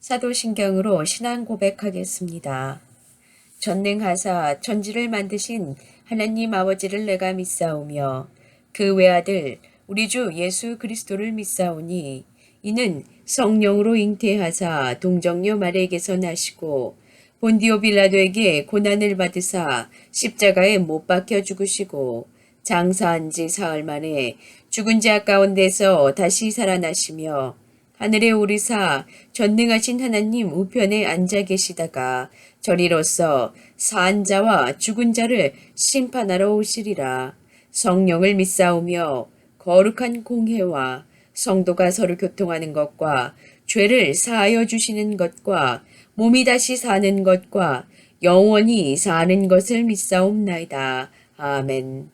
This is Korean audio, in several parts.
사도신경으로 신앙 고백하겠습니다. 전능하사 천지를 만드신 하나님 아버지를 내가 믿사오며 그 외아들 우리 주 예수 그리스도를 믿사오니 이는 성령으로 잉태하사 동정녀 마리에게서 나시고 본디오 빌라도에게 고난을 받으사 십자가에 못 박혀 죽으시고 장사한 지 사흘 만에 죽은 자 가운데서 다시 살아나시며 하늘에 오르사 전능하신 하나님 우편에 앉아 계시다가 저리로서 산 자와 죽은 자를 심판하러 오시리라. 성령을 믿사오며 거룩한 공회와 성도가 서로 교통하는 것과 죄를 사하여 주시는 것과 몸이 다시 사는 것과 영원히 사는 것을 믿사옵나이다. 아멘.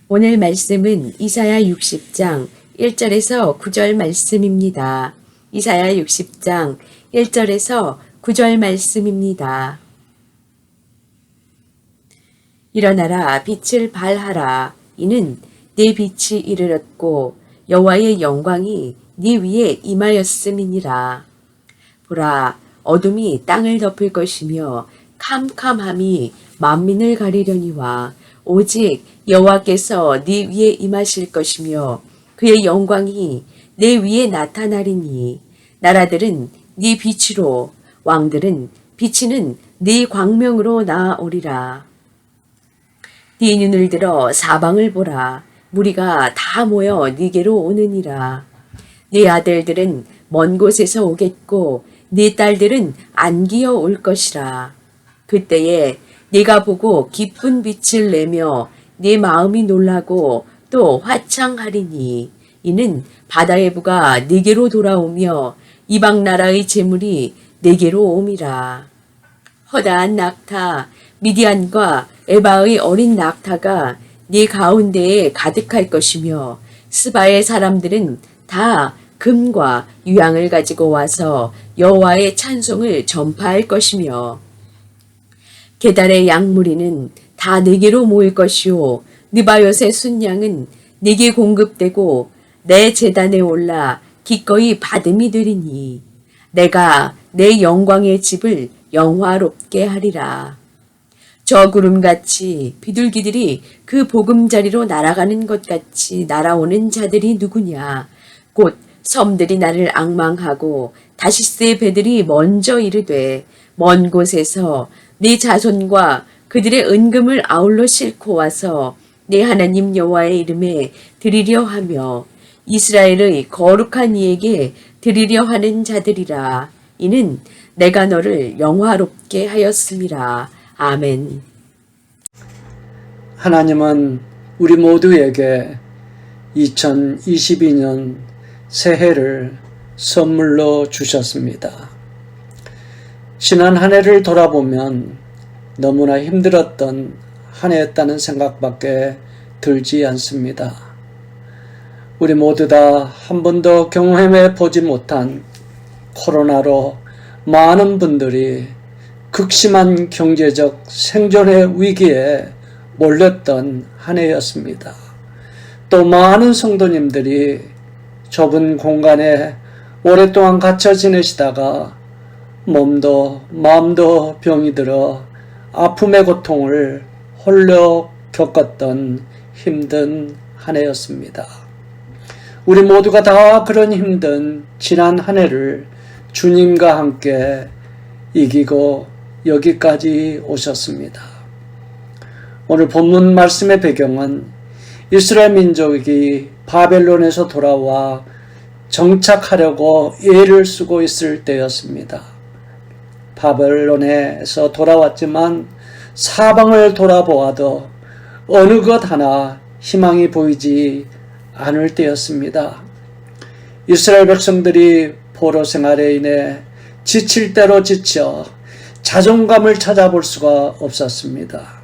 오늘 말씀은 이사야 60장 1절에서 9절 말씀입니다. 이사야 60장 1절에서 9절 말씀입니다. 일어나라 빛을 발하라. 이는 네 빛이 이르렀고 여호와의 영광이 네 위에 임하였음이니라. 보라, 어둠이 땅을 덮을 것이며 캄캄함이 만민을 가리려니와 오직 여호와께서 네 위에 임하실 것이며 그의 영광이 내 위에 나타나리니 나라들은 네 빛으로 왕들은 비치는 네 광명으로 나아오리라. 네 눈을 들어 사방을 보라. 무리가 다 모여 네게로 오느니라. 네 아들들은 먼 곳에서 오겠고 네 딸들은 안기어 올 것이라. 그때에 네가 보고 기쁜 빛을 내며 네 마음이 놀라고 또 화창하리니 이는 바다의 부가 네게로 돌아오며 이방 나라의 재물이 네게로 옴이라. 허다한 낙타 미디안과 에바의 어린 낙타가 네 가운데에 가득할 것이며 스바의 사람들은 다 금과 유향을 가지고 와서 여호와의 찬송을 전파할 것이며 게달의 양무리는 다 네게로 모일 것이요 느바요의 순양은 네게 공급되고 내 제단에 올라 기꺼이 받음이 되리니 내가 내 영광의 집을 영화롭게 하리라. 저 구름같이 비둘기들이 그 보금자리로 날아가는 것 같이 날아오는 자들이 누구냐. 곧 섬들이 나를 앙망하고 다시스의 배들이 먼저 이르되 먼 곳에서 네 자손과 그들의 은금을 아울러 싣고 와서 내 하나님 여호와의 이름에 드리려 하며 이스라엘의 거룩한 이에게 드리려 하는 자들이라. 이는 내가 너를 영화롭게 하였음이라. 아멘. 하나님은 우리 모두에게 2022년 새해를 선물로 주셨습니다. 지난 한 해를 돌아보면 너무나 힘들었던 한 해였다는 생각밖에 들지 않습니다. 우리 모두 다 한 번도 경험해 보지 못한 코로나로 많은 분들이 극심한 경제적 생존의 위기에 몰렸던 한 해였습니다. 또 많은 성도님들이 좁은 공간에 오랫동안 갇혀 지내시다가 몸도 마음도 병이 들어 아픔의 고통을 홀로 겪었던 힘든 한 해였습니다. 우리 모두가 다 그런 힘든 지난 한 해를 주님과 함께 이기고 여기까지 오셨습니다. 오늘 본문 말씀의 배경은 이스라엘 민족이 바벨론에서 돌아와 정착하려고 애를 쓰고 있을 때였습니다. 바벨론에서 돌아왔지만 사방을 돌아보아도 어느 것 하나 희망이 보이지 않을 때였습니다. 이스라엘 백성들이 포로 생활에 인해 지칠 대로 지쳐 자존감을 찾아볼 수가 없었습니다.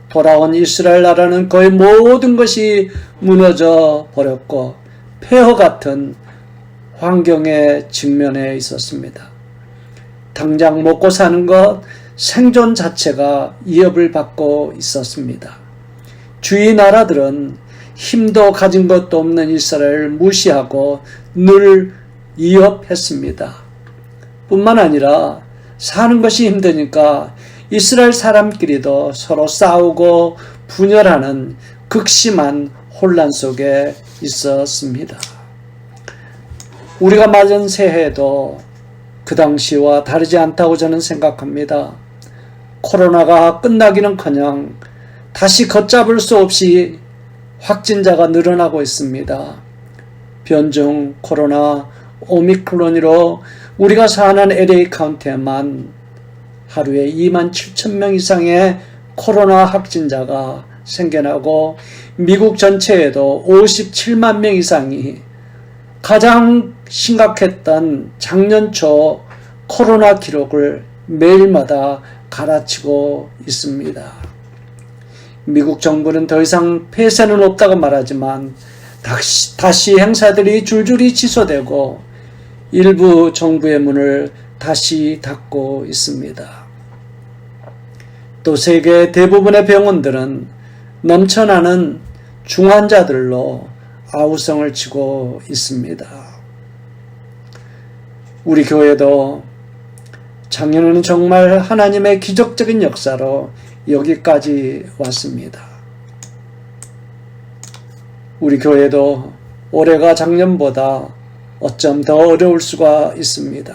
돌아온 이스라엘 나라는 거의 모든 것이 무너져 버렸고 폐허 같은 환경에 직면해 있었습니다. 당장 먹고 사는 것, 생존 자체가 위협을 받고 있었습니다. 주위 나라들은 힘도 가진 것도 없는 이스라엘을 무시하고 늘 위협했습니다. 뿐만 아니라 사는 것이 힘드니까 이스라엘 사람끼리도 서로 싸우고 분열하는 극심한 혼란 속에 있었습니다. 우리가 맞은 새해도 그 당시와 다르지 않다고 저는 생각합니다. 코로나가 끝나기는커녕 다시 걷잡을 수 없이 확진자가 늘어나고 있습니다. 변종 코로나 오미크론으로 우리가 사는 LA 카운티에만 하루에 27,000명 이상의 코로나 확진자가 생겨나고 미국 전체에도 57만 명 이상이 가장 심각했던 작년 초 코로나 기록을 매일마다 갈아치고 있습니다. 미국 정부는 더 이상 폐쇄는 없다고 말하지만 다시 행사들이 줄줄이 취소되고 일부 정부의 문을 다시 닫고 있습니다. 또 세계 대부분의 병원들은 넘쳐나는 중환자들로 아우성을 치고 있습니다. 우리 교회도 작년에는 정말 하나님의 기적적인 역사로 여기까지 왔습니다. 우리 교회도 올해가 작년보다 어쩜 더 어려울 수가 있습니다.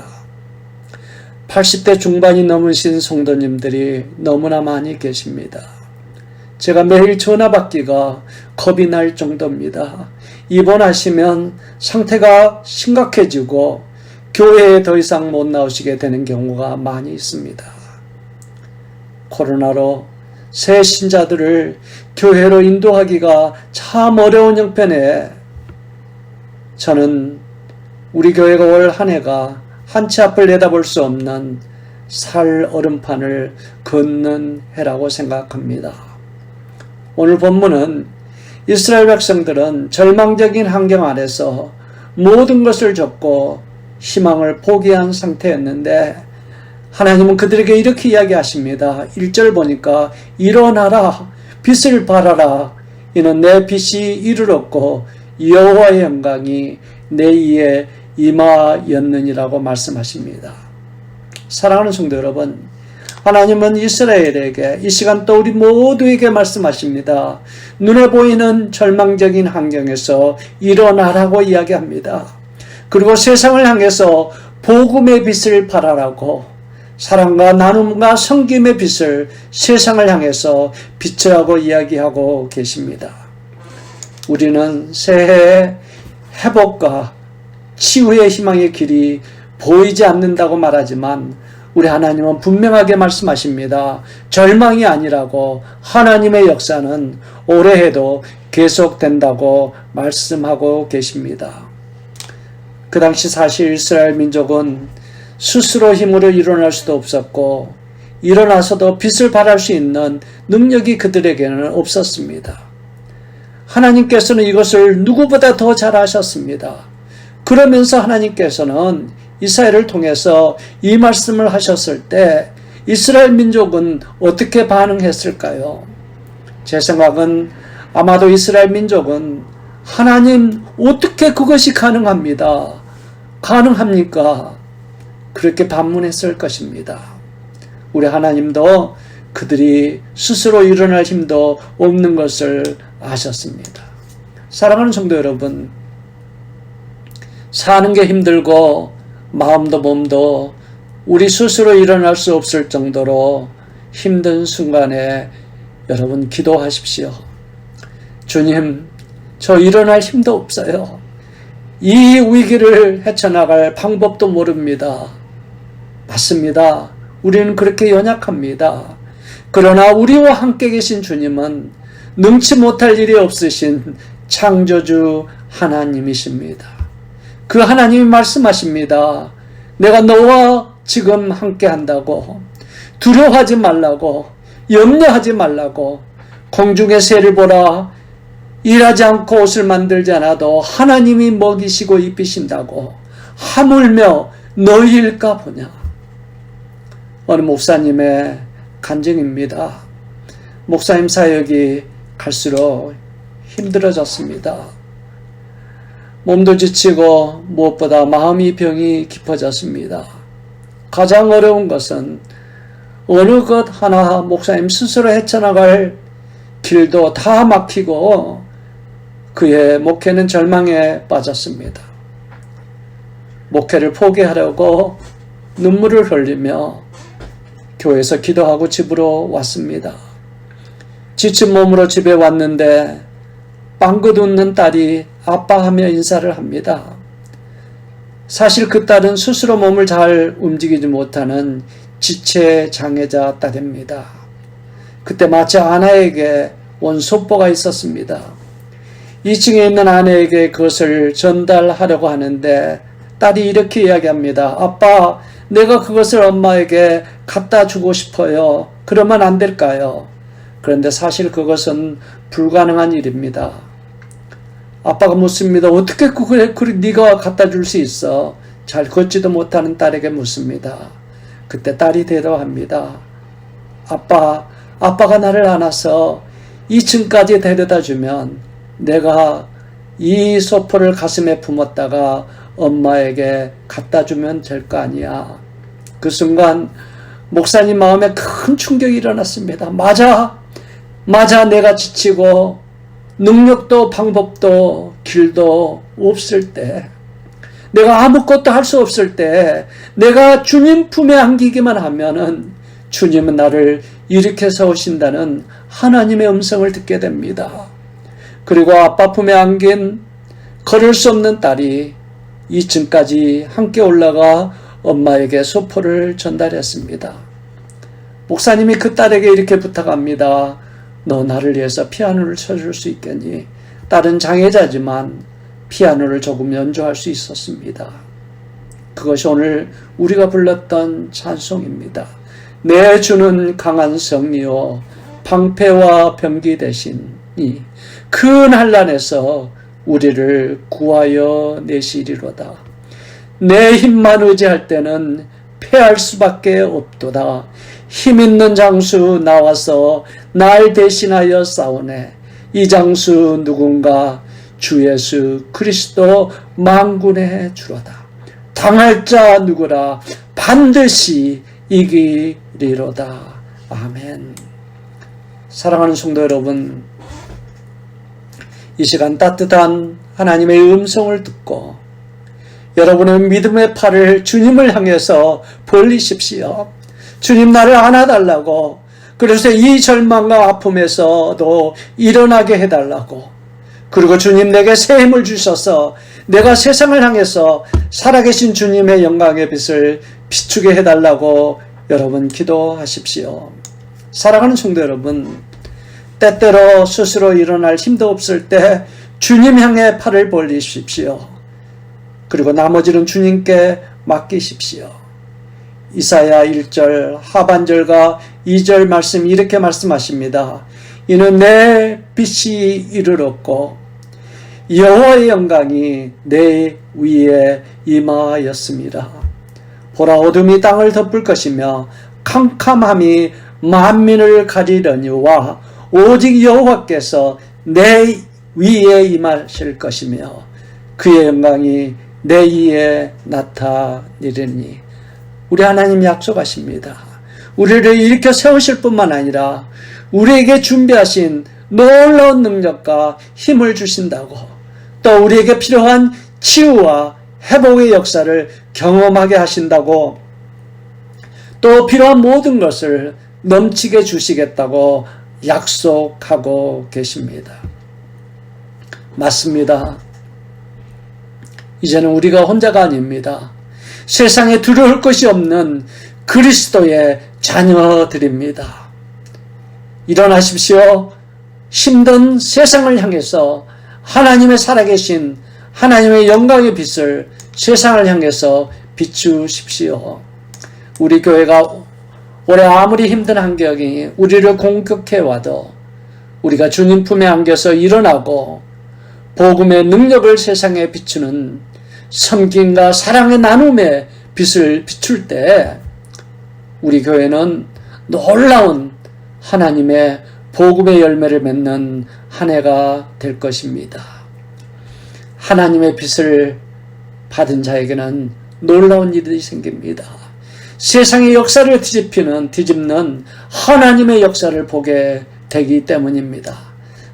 80대 중반이 넘으신 성도님들이 너무나 많이 계십니다. 제가 매일 전화 받기가 겁이 날 정도입니다. 입원하시면 상태가 심각해지고 교회에 더 이상 못 나오시게 되는 경우가 많이 있습니다. 코로나로 새 신자들을 교회로 인도하기가 참 어려운 형편에 저는 우리 교회가 올 한 해가 한 치 앞을 내다볼 수 없는 살 얼음판을 걷는 해라고 생각합니다. 오늘 본문은 이스라엘 백성들은 절망적인 환경 안에서 모든 것을 접고 희망을 포기한 상태였는데 하나님은 그들에게 이렇게 이야기하십니다. 1절 보니까 일어나라 빛을 발하라 이는 내 빛이 이르렀고 여호와의 영광이 내 위에 임하였느니라고 말씀하십니다. 사랑하는 성도 여러분, 하나님은 이스라엘에게 이 시간 또 우리 모두에게 말씀하십니다. 눈에 보이는 절망적인 환경에서 일어나라고 이야기합니다. 그리고 세상을 향해서 복음의 빛을 발하라고 사랑과 나눔과 섬김의 빛을 세상을 향해서 비추라고 이야기하고 계십니다. 우리는 새해에 회복과 치유의 희망의 길이 보이지 않는다고 말하지만 우리 하나님은 분명하게 말씀하십니다. 절망이 아니라고 하나님의 역사는 올해에도 계속된다고 말씀하고 계십니다. 그 당시 사실 이스라엘 민족은 스스로 힘으로 일어날 수도 없었고 일어나서도 빛을 발할 수 있는 능력이 그들에게는 없었습니다. 하나님께서는 이것을 누구보다 더 잘 아셨습니다. 그러면서 하나님께서는 이사야를 통해서 이 말씀을 하셨을 때 이스라엘 민족은 어떻게 반응했을까요? 제 생각은 아마도 이스라엘 민족은 하나님 어떻게 그것이 가능합니다. 가능합니까? 그렇게 반문했을 것입니다. 우리 하나님도 그들이 스스로 일어날 힘도 없는 것을 아셨습니다. 사랑하는 성도 여러분, 사는 게 힘들고 마음도 몸도 우리 스스로 일어날 수 없을 정도로 힘든 순간에 여러분 기도하십시오. 주님, 저 일어날 힘도 없어요. 이 위기를 헤쳐나갈 방법도 모릅니다. 맞습니다. 우리는 그렇게 연약합니다. 그러나 우리와 함께 계신 주님은 능치 못할 일이 없으신 창조주 하나님이십니다. 그 하나님이 말씀하십니다. 내가 너와 지금 함께 한다고, 두려워하지 말라고, 염려하지 말라고, 공중의 새를 보라, 일하지 않고 옷을 만들지 않아도 하나님이 먹이시고 입히신다고, 하물며 너희일까 보냐. 어느 목사님의 간증입니다. 목사님 사역이 갈수록 힘들어졌습니다. 몸도 지치고 무엇보다 마음이 병이 깊어졌습니다. 가장 어려운 것은 어느 것 하나 목사님 스스로 헤쳐나갈 길도 다 막히고 그의 목회는 절망에 빠졌습니다. 목회를 포기하려고 눈물을 흘리며 교회에서 기도하고 집으로 왔습니다. 지친 몸으로 집에 왔는데 빵긋 웃는 딸이 아빠하며 인사를 합니다. 사실 그 딸은 스스로 몸을 잘 움직이지 못하는 지체 장애자 딸입니다. 그때 마치 아내에게 온 속보가 있었습니다. 2층에 있는 아내에게 그것을 전달하려고 하는데 딸이 이렇게 이야기합니다. 아빠, 내가 그것을 엄마에게 갖다 주고 싶어요. 그러면 안 될까요? 그런데 사실 그것은 불가능한 일입니다. 아빠가 묻습니다. 어떻게 그걸 네가 갖다 줄 수 있어? 잘 걷지도 못하는 딸에게 묻습니다. 그때 딸이 대답합니다. 아빠가 나를 안아서 2층까지 데려다 주면 내가 이 소포를 가슴에 품었다가 엄마에게 갖다 주면 될 거 아니야. 그 순간 목사님 마음에 큰 충격이 일어났습니다. 맞아, 내가 지치고 능력도 방법도 길도 없을 때, 내가 아무것도 할 수 없을 때, 내가 주님 품에 안기기만 하면은 주님은 나를 일으켜 세우신다는 하나님의 음성을 듣게 됩니다. 그리고 아빠 품에 안긴 걸을 수 없는 딸이 2층까지 함께 올라가 엄마에게 소포를 전달했습니다. 목사님이 그 딸에게 이렇게 부탁합니다. 너 나를 위해서 피아노를 쳐줄 수 있겠니? 딸은 장애자지만 피아노를 조금 연주할 수 있었습니다. 그것이 오늘 우리가 불렀던 찬송입니다. 내 주는 강한 성이요 방패와 병기 되시니 그 난란에서 우리를 구하여 내시리로다. 내 힘만 의지할 때는 패할 수밖에 없도다. 힘있는 장수 나와서 날 대신하여 싸우네. 이 장수 누군가 주 예수 그리스도 만군의 주로다. 당할 자 누구라 반드시 이기리로다. 아멘. 사랑하는 성도 여러분, 이 시간 따뜻한 하나님의 음성을 듣고 여러분의 믿음의 팔을 주님을 향해서 벌리십시오. 주님 나를 안아달라고, 그래서 이 절망과 아픔에서도 일어나게 해달라고, 그리고 주님 내게 새 힘을 주셔서 내가 세상을 향해서 살아계신 주님의 영광의 빛을 비추게 해달라고 여러분 기도하십시오. 사랑하는 성도 여러분, 때때로 스스로 일어날 힘도 없을 때 주님 향해 팔을 벌리십시오. 그리고 나머지는 주님께 맡기십시오. 이사야 1절 하반절과 2절 말씀 이렇게 말씀하십니다. 이는 내 빛이 이르렀고 여호와의 영광이 내 위에 임하였습니다. 보라, 어둠이 땅을 덮을 것이며 캄캄함이 만민을 가리려니와 오직 여호와께서 내 위에 임하실 것이며 그의 영광이 내 위에 나타내리니. 우리 하나님 약속하십니다. 우리를 일으켜 세우실 뿐만 아니라 우리에게 준비하신 놀라운 능력과 힘을 주신다고, 또 우리에게 필요한 치유와 회복의 역사를 경험하게 하신다고, 또 필요한 모든 것을 넘치게 주시겠다고 약속하고 계십니다. 맞습니다. 이제는 우리가 혼자가 아닙니다. 세상에 두려울 것이 없는 그리스도의 자녀들입니다. 일어나십시오. 힘든 세상을 향해서 하나님의 살아계신 하나님의 영광의 빛을 세상을 향해서 비추십시오. 우리 교회가 올해 아무리 힘든 환경이 우리를 공격해와도 우리가 주님 품에 안겨서 일어나고 복음의 능력을 세상에 비추는 섬김과 사랑의 나눔의 빛을 비출 때 우리 교회는 놀라운 하나님의 복음의 열매를 맺는 한 해가 될 것입니다. 하나님의 빛을 받은 자에게는 놀라운 일이 생깁니다. 세상의 역사를 뒤집는 하나님의 역사를 보게 되기 때문입니다.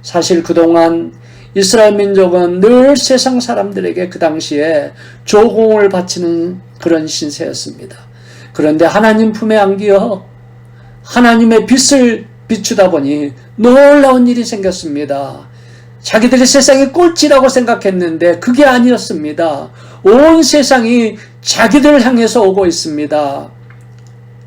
사실 그동안 이스라엘 민족은 늘 세상 사람들에게 그 당시에 조공을 바치는 그런 신세였습니다. 그런데 하나님 품에 안기어 하나님의 빛을 비추다 보니 놀라운 일이 생겼습니다. 자기들이 세상의 꼴찌라고 생각했는데 그게 아니었습니다. 온 세상이 자기들을 향해서 오고 있습니다.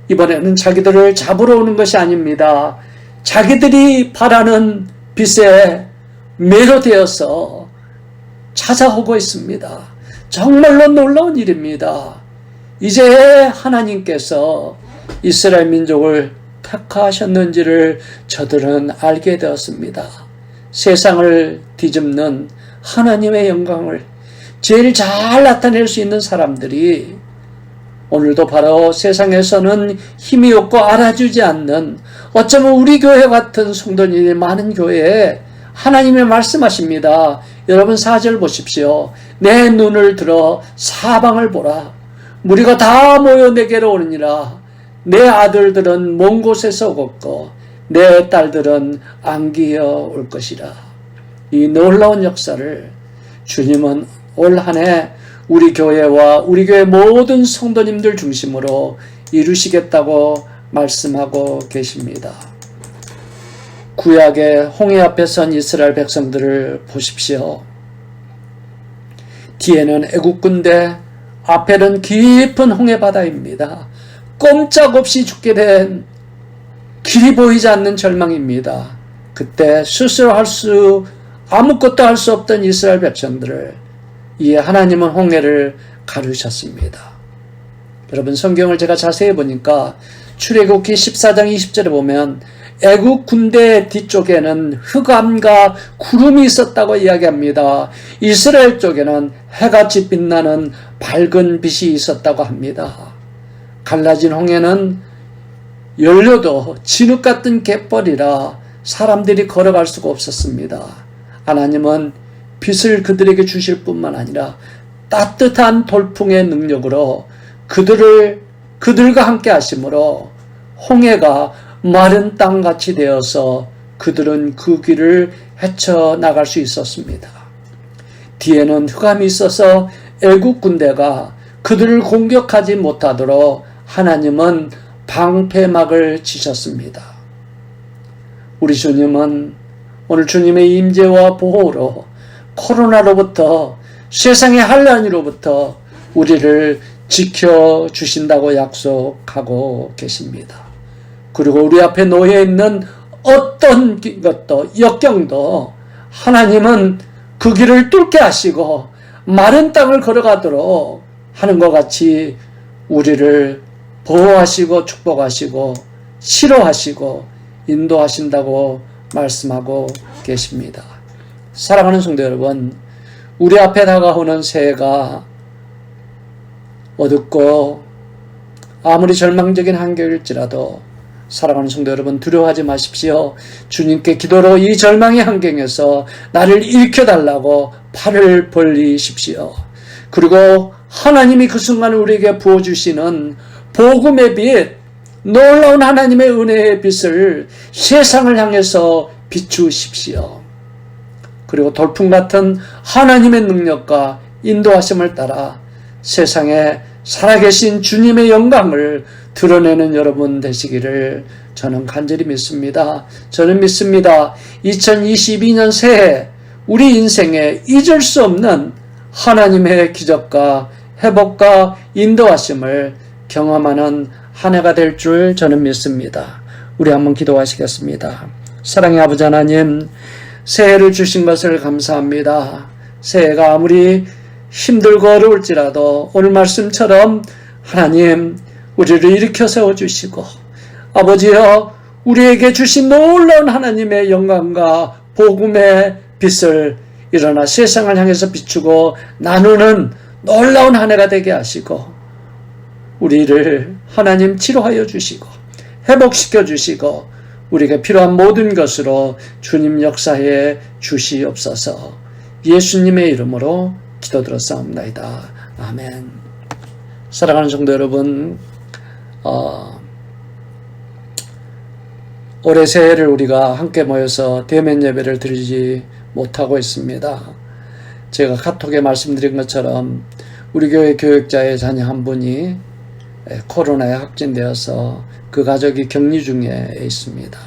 이번에는 자기들을 잡으러 오는 것이 아닙니다. 자기들이 바라는 빛에 매료되어서 찾아오고 있습니다. 정말로 놀라운 일입니다. 이제 하나님께서 이스라엘 민족을 택하셨는지를 저들은 알게 되었습니다. 세상을 뒤집는 하나님의 영광을 제일 잘 나타낼 수 있는 사람들이 오늘도 바로 세상에서는 힘이 없고 알아주지 않는, 어쩌면 우리 교회 같은 성도님이 많은 교회에 하나님이 말씀하십니다. 여러분 4절 보십시오. 내 눈을 들어 사방을 보라. 무리가 다 모여 내게로 오느니라. 내 아들들은 먼 곳에서 오겠고 내 딸들은 안기어 올 것이라. 이 놀라운 역사를 주님은 올 한 해 우리 교회와 우리 교회 모든 성도님들 중심으로 이루시겠다고 말씀하고 계십니다. 구약의 홍해 앞에 선 이스라엘 백성들을 보십시오. 뒤에는 애국 군대, 앞에는 깊은 홍해 바다입니다. 꼼짝없이 죽게 된 길이 보이지 않는 절망입니다. 그때 스스로 아무것도 할 수 없던 이스라엘 백성들을 이에 하나님은 홍해를 가르셨습니다. 여러분, 성경을 제가 자세히 보니까 출애굽기 14장 20절에 보면 애국 군대 뒤쪽에는 흑암과 구름이 있었다고 이야기합니다. 이스라엘 쪽에는 해같이 빛나는 밝은 빛이 있었다고 합니다. 갈라진 홍해는 열려도 진흙 같은 갯벌이라 사람들이 걸어갈 수가 없었습니다. 하나님은 빛을 그들에게 주실 뿐만 아니라 따뜻한 돌풍의 능력으로 그들과 함께 하심으로 홍해가 마른 땅같이 되어서 그들은 그 길을 헤쳐나갈 수 있었습니다. 뒤에는 흑암이 있어서 애국 군대가 그들을 공격하지 못하도록 하나님은 방패막을 치셨습니다. 우리 주님은 오늘 주님의 임재와 보호로 코로나로부터 세상의 환난으로부터 우리를 지켜주신다고 약속하고 계십니다. 그리고 우리 앞에 놓여 있는 어떤 것도 역경도 하나님은 그 길을 뚫게 하시고 마른 땅을 걸어가도록 하는 것 같이 우리를 보호하시고 축복하시고 치료하시고 인도하신다고 말씀하고 계십니다. 사랑하는 성도 여러분, 우리 앞에 다가오는 새해가 어둡고 아무리 절망적인 환경일지라도 사랑하는 성도 여러분, 두려워하지 마십시오. 주님께 기도로 이 절망의 환경에서 나를 일으켜달라고 팔을 벌리십시오. 그리고 하나님이 그 순간 우리에게 부어주시는 복음의 빛, 놀라운 하나님의 은혜의 빛을 세상을 향해서 비추십시오. 그리고 돌풍 같은 하나님의 능력과 인도하심을 따라 세상에 살아계신 주님의 영광을 드러내는 여러분 되시기를 저는 간절히 믿습니다. 저는 믿습니다. 2022년 새해 우리 인생에 잊을 수 없는 하나님의 기적과 회복과 인도하심을 경험하는 한 해가 될 줄 저는 믿습니다. 우리 한번 기도하시겠습니다. 사랑의 아버지 하나님, 새해를 주신 것을 감사합니다. 새해가 아무리 힘들고 어려울지라도 오늘 말씀처럼 하나님 우리를 일으켜 세워주시고 아버지여 우리에게 주신 놀라운 하나님의 영광과 복음의 빛을 일어나 세상을 향해서 비추고 나누는 놀라운 한 해가 되게 하시고 우리를 하나님 치료하여 주시고 회복시켜 주시고 우리에게 필요한 모든 것으로 주님 역사해 주시옵소서. 예수님의 이름으로 기도드렸사옵나이다. 아멘. 사랑하는 성도 여러분, 올해 새해를 우리가 함께 모여서 대면 예배를 드리지 못하고 있습니다. 제가 카톡에 말씀드린 것처럼 우리 교회 교육자의 자녀 한 분이 코로나에 확진되어서 그 가족이 격리 중에 있습니다.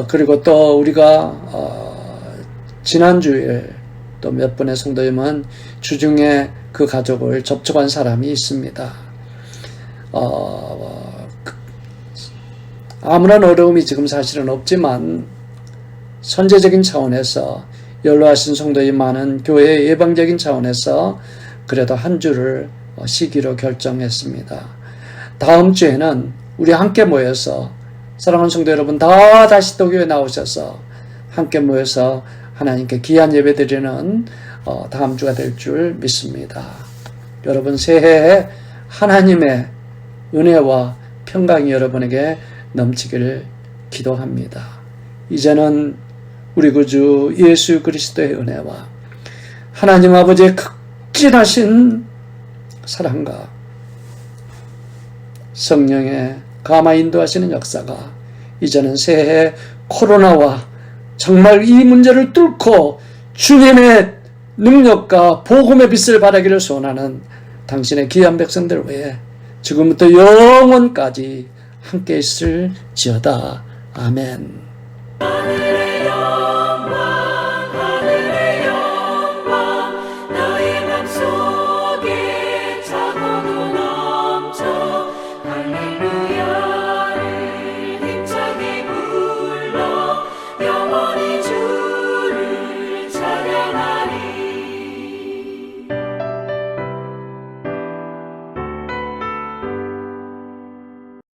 그리고 또 우리가 지난주에 또 몇 분의 성도님은 주중에 그 가족을 접촉한 사람이 있습니다. 아무런 어려움이 지금 사실은 없지만 선제적인 차원에서 연로하신 성도의 많은 교회의 예방적인 차원에서 그래도 한 주를 쉬기로 결정했습니다. 다음 주에는 우리 함께 모여서 사랑하는 성도 여러분 다 다시 또 교회 나오셔서 함께 모여서 하나님께 귀한 예배 드리는 다음 주가 될 줄 믿습니다. 여러분 새해에 하나님의 은혜와 평강이 여러분에게 넘치기를 기도합니다. 이제는 우리 구주 예수 그리스도의 은혜와 하나님 아버지의 극진하신 사랑과 성령의 감화 인도하시는 역사가 이제는 새해 코로나와 정말 이 문제를 뚫고 주님의 능력과 복음의 빛을 발하기를 소원하는 당신의 귀한 백성들 외에 지금부터 영원까지 함께 있을지어다. 아멘.